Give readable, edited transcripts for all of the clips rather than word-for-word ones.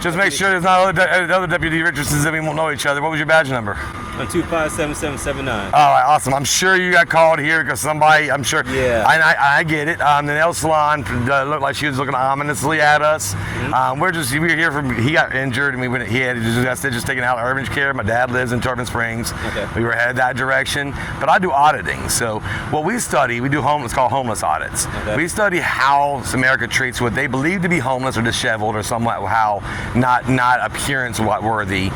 Just make sure there's not other Deputy Richardsons that we won't know each other. What was your badge number? 257779. All right, awesome. I'm sure you got called here because somebody, I'm sure. Yeah. I get it. The nail salon looked like she was looking ominously at us. Mm-hmm. We were here he got injured and he had just taken out urgent care. My dad lives in Turbine Springs. Okay. We were headed that direction. But I do auditing. So what we study, we do it's called homeless audits. Okay. We study how America treats what they believe to be homeless or disheveled or somehow not appearance worthy,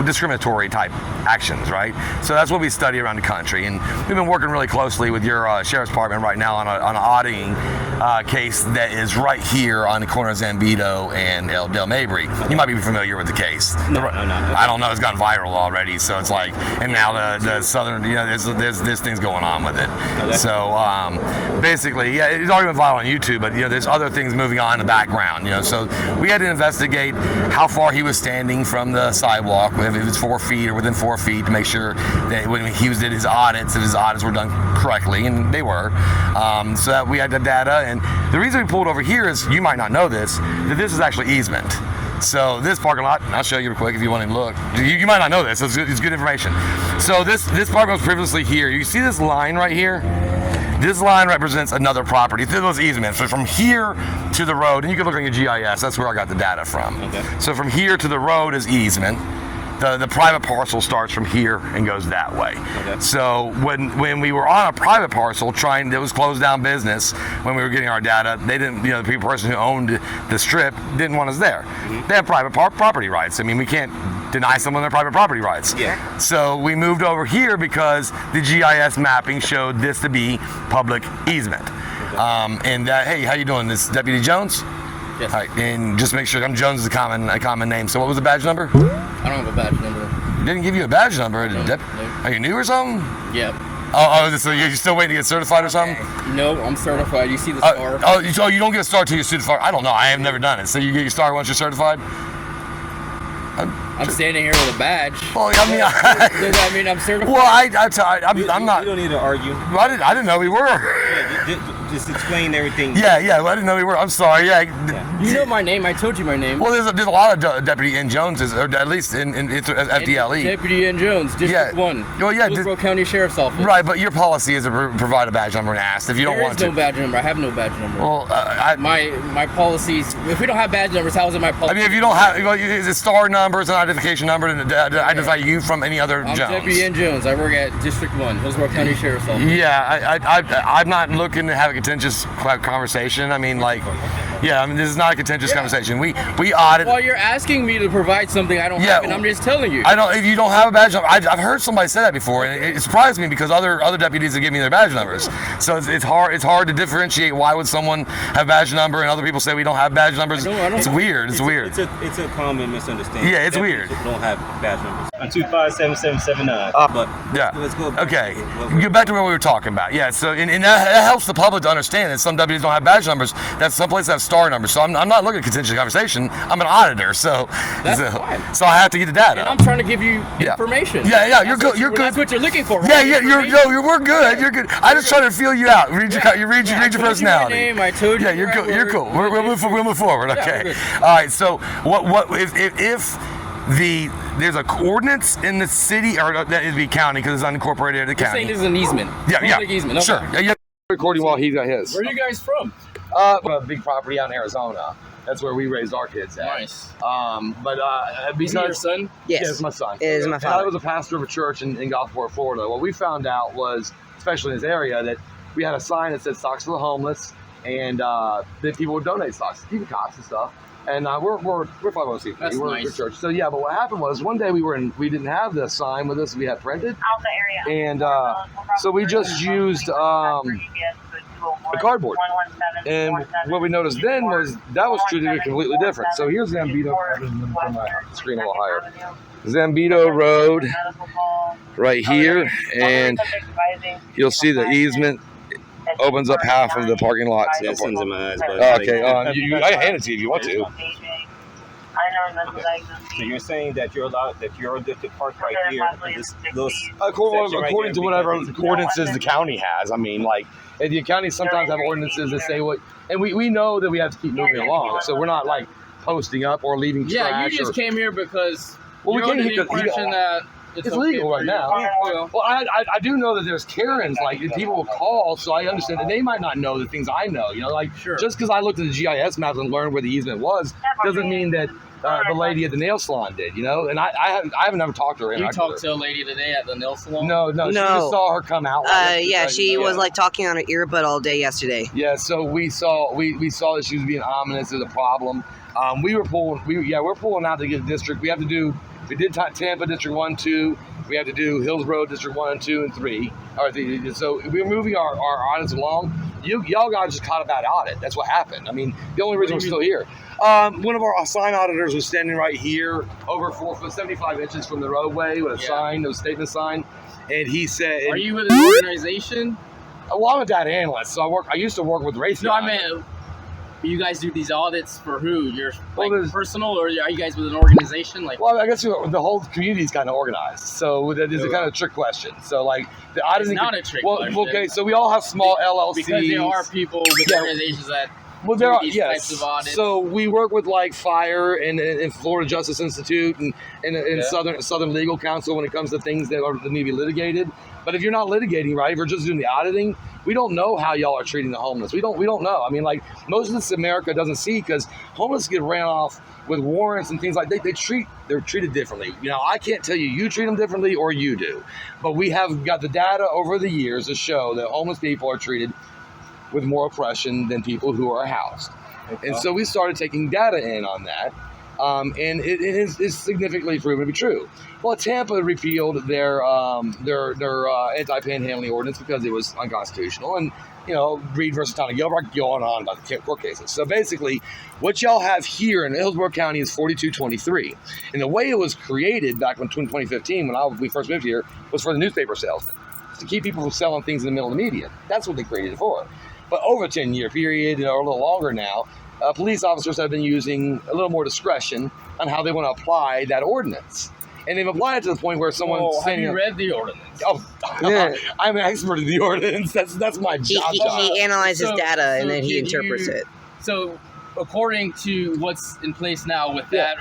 discriminatory type actions, right? So that's what we study around the country, and we've been working really closely with your sheriff's department right now on an auditing case that is right here on the corner of Zambito and Del Mabry. You might be familiar with the case. No. I don't know. It's gone viral already, so it's like, and now the southern, there's things going on with it. Okay. So basically, yeah, it's already been viral on YouTube, but there's other things moving on in the background. So we had to investigate how far he was standing from the sidewalk, if it was 4 feet or within 4 feet, to make sure that when he did his audits, that his audits were done correctly, and they were. So that we had the data, and the reason we pulled over here is, you might not know this, that this is actually easement. So this parking lot, and I'll show you real quick if you want to look. You might not know this, it's good information. So this parking lot was previously here. You see this line right here? This line represents another property. This was easement. So from here to the road, and you can look on your GIS, that's where I got the data from. Okay. So from here to the road is easement. The private parcel starts from here and goes that way. Okay. So when we were on a private parcel it was closed down business when we were getting our data, they didn't, the person who owned the strip didn't want us there. Mm-hmm. They have private property rights. I mean, we can't deny someone their private property rights. Yeah. So we moved over here because the GIS mapping showed this to be public easement. Okay. Hey, how you doing? This Deputy Jones? Yes. All right, and just make sure, Jones is a common name. So what was the badge number? I don't have a badge number. Didn't give you a badge number? No. Are you new or something? Yep. So you're still waiting to get certified or something? No, I'm certified. You see the star? You don't get a star till you're certified? I don't know. I have never done it. So you get your star once you're certified? I'm standing here with a badge. Well, I mean, does that mean I'm certified? Well, I'm not. You don't need to argue. Well, I didn't know we were. Yeah, just explain everything. Yeah. Well, I didn't know we were. I'm sorry. Yeah. You know my name. I told you my name. Well, there's a lot of Deputy N. Joneses, or at least in FDLE. Deputy N. Jones, District 1. Well, yeah. Hillsborough County Sheriff's Office. Right, but your policy is to provide a badge number and ask if you don't want to. There is no badge number. I have no badge number. Well, my policies. If we don't have badge numbers, how is it my policy? I mean, if you don't have, is it star number? It's an identification number to identify you from any other I'm Jones. Deputy N. Jones. I work at District 1, Hillsborough County Sheriff's Office. Yeah, I'm not looking to have a contentious conversation. I mean, this is not a contentious conversation. We audit. Well, you're asking me to provide something I don't have, and I'm just telling you. If you don't have a badge number, I've heard somebody say that before, and it surprised me because other deputies have given me their badge numbers. So it's hard to differentiate why would someone have badge number and other people say we don't have badge numbers. It's weird. It's weird. It's a common misunderstanding. Yeah, it's weird. People don't have badge numbers. On 257779. But yeah. Let's go. Okay. Get back to what we were talking about. Yeah. So and that helps the public to understand that some deputies don't have badge numbers. That some places have star numbers. So I'm not looking at contentious conversation. I'm an auditor. So so I have to get the data. And I'm trying to give you information. Yeah. You're good. You're good. That's what you're looking for. Right? Yeah. We're good. You're good. I just try to feel you out. Read your personality. Name, I told you. Yeah. You're cool. You're cool. We'll move forward. Okay. All right. So what if there's an ordinance in the city, or that is the county because it's unincorporated in the county. You're saying this is an easement? Yeah. Easement. Okay. Sure. Yeah. Recording while he's got his. Where are you guys from? A big property out in Arizona. That's where we raised our kids at. Nice. Because is he your son? Yes, it's my son. It is my father. I was a pastor of a church in Gulfport, Florida. What we found out was, especially in this area, that we had a sign that said "Socks for the Homeless," and that people would donate socks, even cops and stuff. And we're 501c3. That's we're nice. church. So yeah, but what happened was one day we didn't have the sign with us. We had printed, and so we just used a cardboard. And what we noticed then was that was treated completely different. So here's Zambito. Put my screen a little higher. Zambito Road, right here, and you'll see the easement opens up half of the parking lot. Yeah, sun's in my eyes, but okay, I can hand it to you if you want to. So you're saying that you're allowed to park right here in this little according to whatever ordinances the county has. I mean, the county sometimes have ordinances that say what, and we know that we have to keep moving along. So we're not posting up or leaving Yeah, trash. you just came here because Well, we you're came under here the 'cause impression that it's okay legal for right you. now. Well, Well, I do know that there's Karens, like, and people will call, so I understand that they might not know the things I know. You know, like, Sure. just because I looked at the GIS maps and learned where the easement was, doesn't mean that the lady at the nail salon did, you know? And I haven't ever talked to her. you interacted talked with to a lady today at the nail salon? her. No, she just saw her come out. Yeah, she was like talking on her earbud all day yesterday. Yeah, so we saw that she was being ominous. There's a problem. We're pulling out to get a district. We did Tampa District 1, 2. We have to do Hillsborough District 1, 2, and 3. So we're moving our audits along. Y'all got just caught a bad audit. That's what happened. I mean, the only reason we're still here. One of our sign auditors was standing right here, over 4 foot, 75 inches from the roadway with a sign, a statement sign. And he said... Are you with an organization? Well, I'm a data analyst, so I used to work with Raytheon. No, I mean, you guys do these audits for who? You're personal, or are you guys with an organization? Like, well, I guess the whole community is kind of organized, so that is a kind of trick question. So, like, the auditing, it's not a trick question. Okay, so we all have small LLCs because there are people with organizations that there do are these types of audits. So we work with like Fire and Florida Justice Institute and Southern Legal Counsel when it comes to things that need to be litigated. But if you're not litigating, right, if you're just doing the auditing, we don't know how y'all are treating the homeless. We don't know. I mean, like, most of this America doesn't see, because homeless get ran off with warrants and things like they're treated differently. You know, I can't tell you treat them differently or you do, but we have got the data over the years to show that homeless people are treated with more oppression than people who are housed. Okay. And so we started taking data in on that. And it is significantly proven to be true. Well, Tampa repealed their anti-panhandling ordinance because it was unconstitutional, and Reed versus Town of Gilbert, going on about the court cases. So basically, what y'all have here in Hillsborough County is 4223, and the way it was created back in 2015 when we first moved here was for the newspaper salesmen, to keep people from selling things in the middle of the median. That's what they created it for. But over a 10-year period, or a little longer now, police officers have been using a little more discretion on how they want to apply that ordinance. And they've applied it to the point where someone's saying... Have you read the ordinance? Oh, yeah. I'm an expert in the ordinance. That's my job. He analyzes data and then he interprets it. So, according to what's in place now with that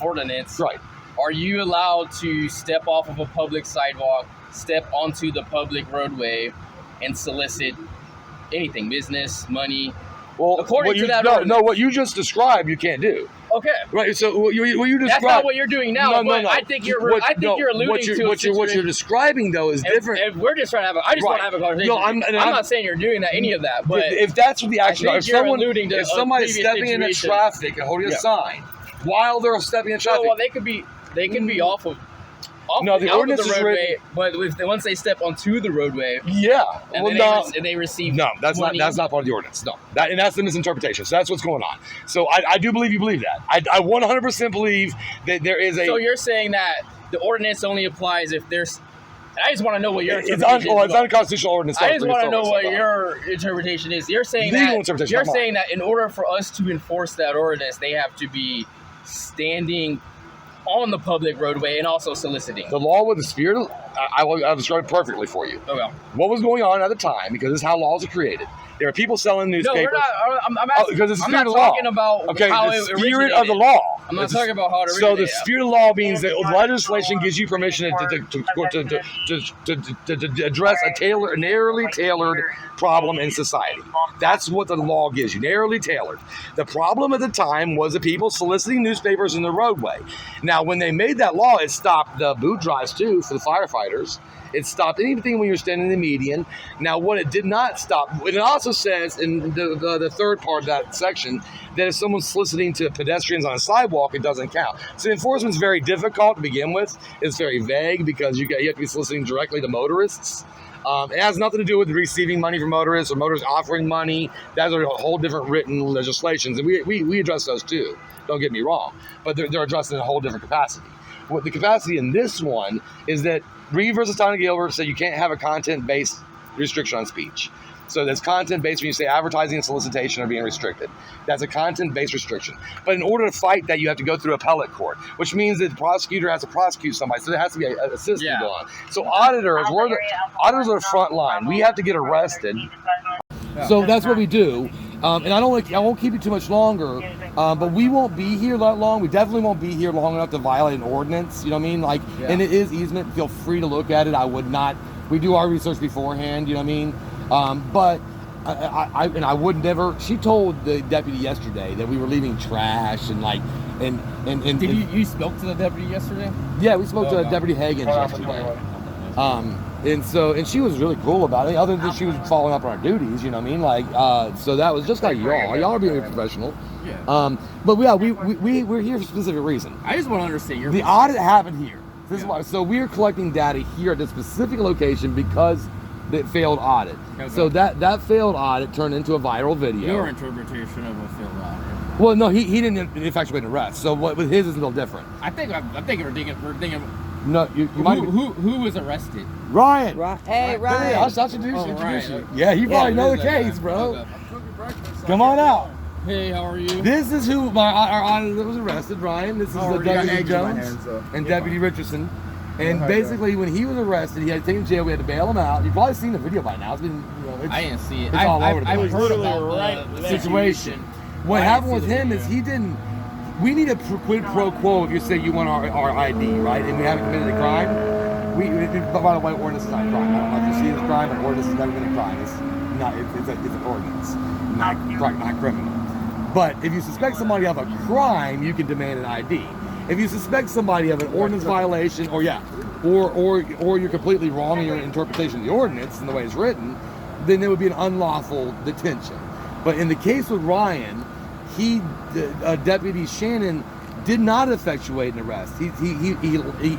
ordinance, right, are you allowed to step off of a public sidewalk, step onto the public roadway, and solicit anything, business, money? Well, according to that ordinance. No, what you just described, you can't do. Okay. Right. So what you described. That's not what you're doing now. No. I think you're alluding to what you're describing though is different. And we're just trying to have. I just want to have a conversation. No, I'm not saying you're doing any of that. But if that's what the action is, if somebody's stepping into traffic and holding a sign while they're stepping in traffic, well, they could be off of. The ordinance is roadway, but once they step onto the roadway, and they receive. No, that's money. not part of the ordinance. No, and that's the misinterpretation. So that's what's going on. So I do believe you believe that. I 100% believe that there is a. So you're saying that the ordinance only applies if there's. I just want to know what your interpretation is. It's unconstitutional ordinance. I just want to know what your interpretation is. You're saying that in order for us to enforce that ordinance, they have to be standing on the public roadway and also soliciting. The law with the spirit, I'll describe it perfectly for you. Okay. What was going on at the time, because this is how laws are created. There are people selling newspapers. No, we're not. I'm asking, because it's the I'm spirit not of the law. talking about okay, how the it spirit originated. of the law. I'm not talking about how it So originated. the spirit of the law means that legislation gives you permission to address a narrowly tailored problem in society. That's what the law gives you, narrowly tailored. The problem at the time was the people soliciting newspapers in the roadway. Now, when they made that law, it stopped the boot drives too for the firefighters. It stopped anything when you're standing in the median. Now, what it did not stop, it also says in the third part of that section that if someone's soliciting to pedestrians on a sidewalk, it doesn't count. So enforcement's very difficult to begin with. It's very vague because you have to be soliciting directly to motorists. It has nothing to do with receiving money from motorists or motorists offering money. Those are a whole different written legislations, and we address those too. Don't get me wrong, but they're addressed in a whole different capacity. What the capacity in this one is that Reed versus Town of Gilbert said you can't have a content-based restriction on speech. So that's content-based when you say advertising and solicitation are being restricted. That's a content-based restriction. But in order to fight that, you have to go through appellate court, which means that the prosecutor has to prosecute somebody. So there has to be a system going on. So auditors are the front line. We have to get arrested. So that's what we do. And I won't keep you too much longer, but we won't be here that long. We definitely won't be here long enough to violate an ordinance. You know what I mean? Like, and it is easement. Feel free to look at it. I would not. We do our research beforehand. You know what I mean? But I would never. She told the deputy yesterday that we were leaving trash and like, and Did you spoke to the deputy yesterday? Yeah, we spoke to Deputy Hagen yesterday. And she was really cool about it, other than she was following up on our duties, you know what I mean? Like, so that was just like y'all. Y'all are being professional. Yeah. But yeah, we're here for a specific reason. I just want to understand the audit happened here. This is why. So we're collecting data here at this specific location because it failed audit. Okay. So that failed audit turned into a viral video. Your interpretation of a failed audit. Well, no, he didn't effectuate an arrest. So what with his is a little different. I think we're thinking. No, you might be. Who was arrested? Ryan. Hey, Ryan. Hey, I'll introduce Ryan. you. Yeah, you probably know the case, bro. Okay. Come on out. Hey, how are you? This is who our auditor was arrested, Ryan. This is the Deputy Jones and Deputy Richardson. And basically, when he was arrested, he had to take him to jail. We had to bail him out. You've probably seen the video by now. It's been, I didn't see it. It's all over the place. I've heard about the situation. What happened with him is he didn't. We need a quid pro quo if you say you want our ID, right? And we haven't committed a crime. By the way, ordinance is not a crime. I don't know if you see it as a crime, but ordinance has never been a crime. It's not. It's an ordinance, not criminal. But if you suspect somebody of a crime, you can demand an ID. If you suspect somebody of an ordinance violation, or you're completely wrong in your interpretation of the ordinance and the way it's written, then there would be an unlawful detention. But in the case with Ryan, Deputy Shannon did not effectuate an arrest. He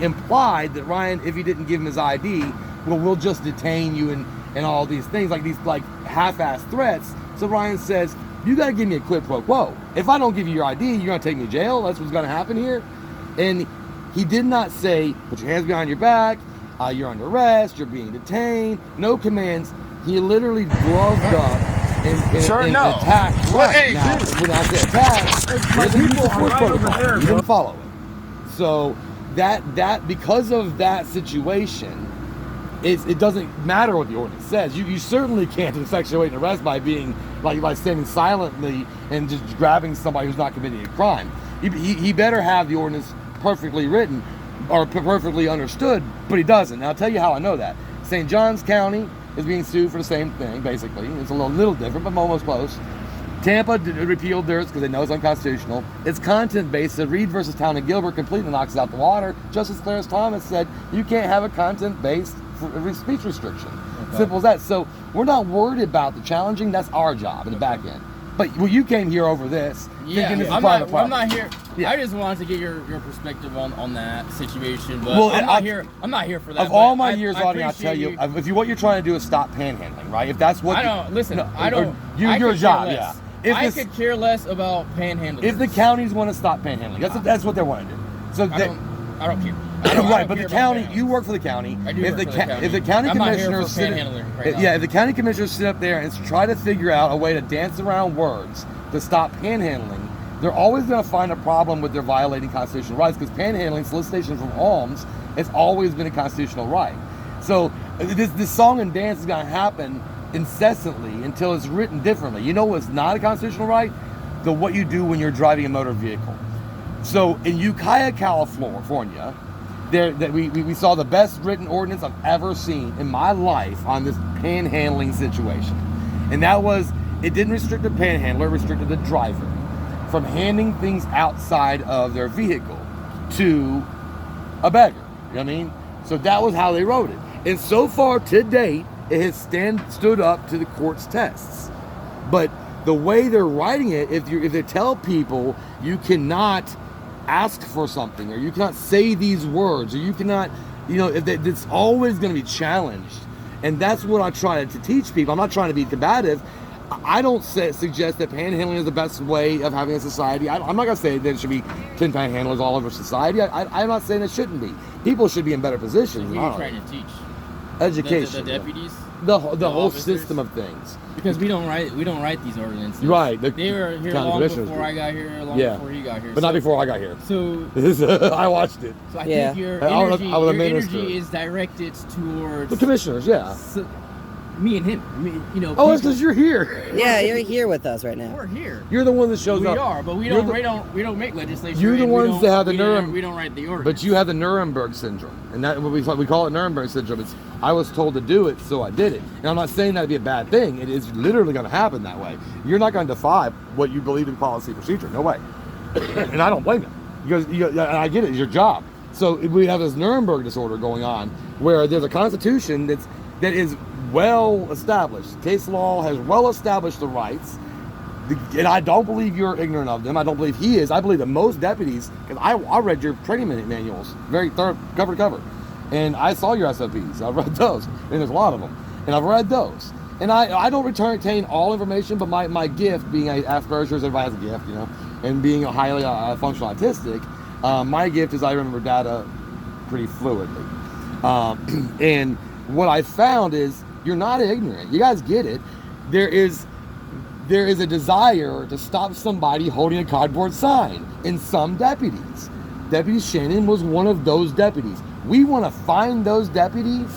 implied that Ryan, if he didn't give him his ID, well, we'll just detain you and all these things, like these like half-assed threats. So Ryan says, you got to give me a quid pro quo. If I don't give you your ID, you're going to take me to jail. That's what's going to happen here. And he did not say, put your hands behind your back, you're under arrest, you're being detained, no commands. He literally gloved up and attacked. Right. Now, when I say attack, you didn't follow it. So that because of that situation, it doesn't matter what the ordinance says. You certainly can't effectuate an arrest by being by standing silently and just grabbing somebody who's not committing a crime. He better have the ordinance perfectly written or perfectly understood, but he doesn't. Now I'll tell you how I know that. St. Johns County is being sued for the same thing, basically. It's a little different, but almost close. Tampa repealed theirs because they know it's unconstitutional. It's content-based. So Reed versus Town and Gilbert completely knocks it out the water. Justice Clarence Thomas said you can't have a content-based speech restriction. Okay. Simple as that. So we're not worried about the challenging. That's our job in the back end. But you came here over this. Yeah, this I'm not here. Yeah. I just wanted to get your perspective on that situation. But well, I'm not here for that. Of all my years auditing, I'll tell you, what you're trying to do is stop panhandling, right? If that's what your job, yeah. I could care less about panhandling. If the counties want to stop panhandling, that's what they want to do. So I don't care. Right, but the county, you work for the county. I do work for the county. If the county commissioners sit, if the county commissioners sit up there and try to figure out a way to dance around words to stop panhandling, they're always going to find a problem with their violating constitutional rights, because panhandling, solicitation from alms, has always been a constitutional right. So this song and dance is going to happen incessantly until it's written differently. You know what's not a constitutional right? What you do when you're driving a motor vehicle. So in Ukiah, California, we saw the best written ordinance I've ever seen in my life on this panhandling situation. And that was, it didn't restrict the panhandler, it restricted the driver from handing things outside of their vehicle to a beggar. You know what I mean? So that was how they wrote it. And so far to date, it has stood up to the court's tests. But the way they're writing it, if they tell people you cannot ask for something, or you cannot say these words, or you cannot, it's always going to be challenged. And that's what I try to teach people. I'm not trying to be combative. I don't suggest that panhandling is the best way of having a society. I'm not going to say that there should be 10 panhandlers all over society. I'm not saying it shouldn't be. People should be in better positions. Who are you trying to teach? Education. The deputies? The whole system of things. Because we don't write these ordinances. Right. They were here long before I got here, before he got here. But not before I got here. So I watched it. So I think your energy is directed towards the commissioners, yeah. me and him. Oh, it's because you're here. Yeah, you're here with us right now. We're here. You're the one that shows We up. are, but we don't make legislation. You're the and ones that have the we don't write the ordinance. But you have the Nuremberg syndrome, and that we call it Nuremberg syndrome. It's I was told to do it, so I did it. And I'm not saying that to be a bad thing. It is literally going to happen that way. You're not going to defy what you believe in policy and procedure. No way. And I don't blame you. Because I get it. It's your job. So we have this Nuremberg disorder going on, where there's a constitution that is well established. Case law has well established the rights. And I don't believe you're ignorant of them. I don't believe he is. I believe that most deputies, because I read your training manuals very thorough, cover to cover. And I saw your SOPs. I read those. And there's a lot of them. And I've read those. And I don't retain all information, but my gift, being Asperger's, everybody has a gift, and being a highly functional autistic, my gift is I remember data pretty fluidly. And what I found is you're not ignorant. You guys get it. There is a desire to stop somebody holding a cardboard sign in some deputies. Deputy Shannon was one of those deputies. We want to find those deputies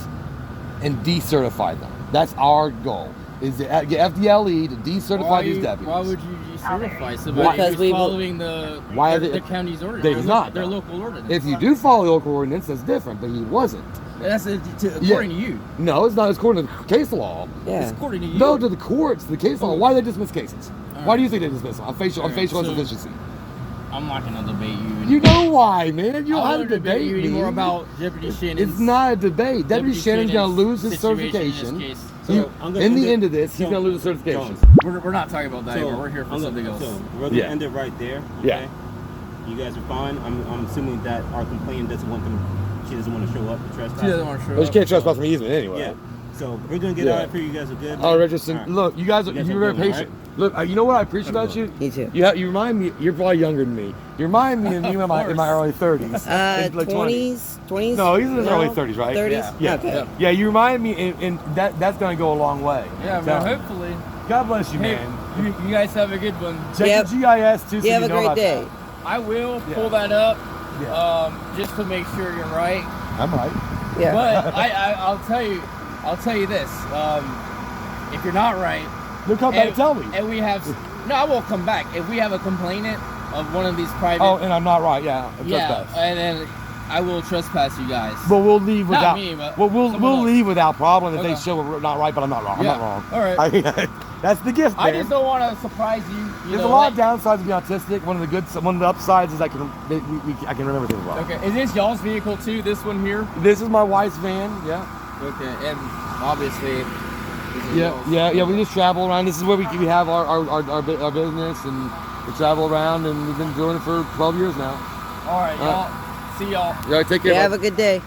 and decertify them. That's our goal, is to get FDLE to decertify these deputies. Why would you decertify somebody who's following the county's ordinance? He's not. Their local ordinance. If you do follow the local ordinance, that's different, but he wasn't. That's according to you. No, it's not. It's according to the case law. Yeah. It's according to you. No, to the courts, the case law. Why do they dismiss cases? Why do you think they dismiss them? On facial insufficiency. I'm not going to debate you. You know why, man. You don't have to debate debate you me. anymore about Deputy Shannon's. It's not a debate. Deputy Shannon's going to lose his certification. In the end of this, he's going to lose his certification. We're not talking about that anymore. We're here for something else. So we're going to end it right there. Okay? Yeah. You guys are fine. I'm assuming that our complainant doesn't want them. She doesn't want to show up to trespass. She doesn't want to show up. Well, she can't trespass from easement anyway. Yeah. So we're going to get out of here. You guys are good. Oh, Richardson, Right. look, you guys are very patient. Right? Look, you know what I appreciate about you? Me too. You remind me, you're probably younger than me. You remind me of me in my early 30s. Like 20s? No, he's in his early 30s, right? 30s? Yeah. Okay. Yeah, you remind me, and that's going to go a long way. Yeah, man, hopefully. God bless you, Hey, man. you guys have a good one. Check the GIS, too, so You have a know great about day. that. I will pull that up Yeah. just to make sure you're right. I'm right. Yeah. But I'll tell you this. If you're not right, You'll come back and tell me. And we have no, I will come back. If we have a complainant of one of these private, and I'm not right. Yeah. Trespass. and then I will trespass you guys. But we'll leave Not without. me, but we'll leave without problem if Okay. they show we're not right. But I'm not wrong. Yeah. I'm not wrong. All right. That's the gift, man. I just don't want to surprise you. There's a lot of downsides to being autistic. One of the upsides is I can remember things well. Okay, is this y'all's vehicle too? This one here? This is my wife's van. Yeah. Okay, and obviously. Yeah. We just travel around. This is where we have our business, and we travel around, and we've been doing it for 12 years now. All right, y'all. See y'all. Yeah, take care. Have a good day.